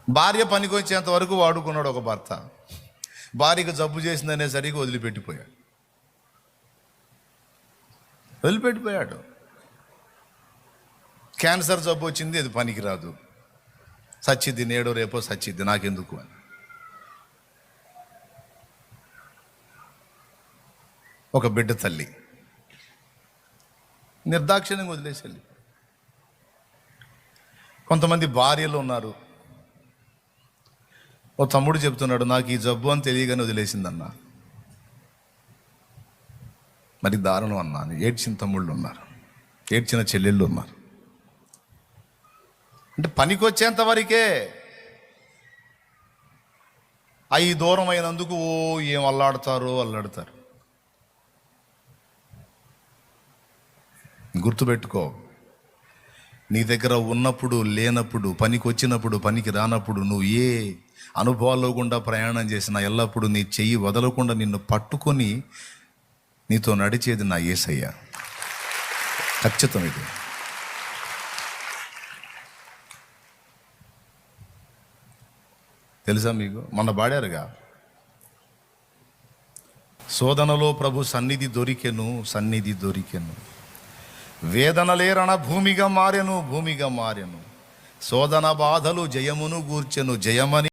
భార్య పనికి వచ్చేంత వరకు వాడుకున్నాడు ఒక భర్త. భార్యకు జబ్బు చేసిందనేసరికి వదిలిపెట్టిపోయాడు. క్యాన్సర్ జబ్బు వచ్చింది, అది పనికిరాదు, సచ్చిద్ది, నేడో రేపో సచ్చిద్ది, నాకెందుకు అని ఒక బిడ్డ తల్లి నిర్దాక్షిణ్యంగా వదిలేసి. కొంతమంది భార్యలు ఉన్నారు. ఓ తమ్ముడు చెప్తున్నాడు, నాకు ఈ జబ్బు అని తెలియగానే వదిలేసిందన్న. మరి దారుణం అన్నాను. ఏడ్చిన తమ్ముళ్ళు ఉన్నారు, ఏడ్చిన చెల్లెళ్ళు ఉన్నారు. అంటే పనికి వచ్చేంత వరకే. అవి దూరం అయినందుకు ఏం అల్లాడతారు. గుర్తుపెట్టుకో, నీ దగ్గర ఉన్నప్పుడు లేనప్పుడు, పనికి వచ్చినప్పుడు పనికి రానప్పుడు, నువ్వు ఏ అనుభవాల్లో గుండా ప్రయాణం చేసినా ఎల్లప్పుడూ నీ చెయ్యి వదలకుండా నిన్ను పట్టుకొని నీతో నడిచేది నా యేసయ్య. ఖచ్చితం ఇది. తెలుసా మీకు? మొన్న పాడారుగా, శోధనలో ప్రభు సన్నిధి దొరికెను, వేదనలేరణ భూమిగా మారెను, శోధన బాధలు జయమును గూర్చెను, జయమని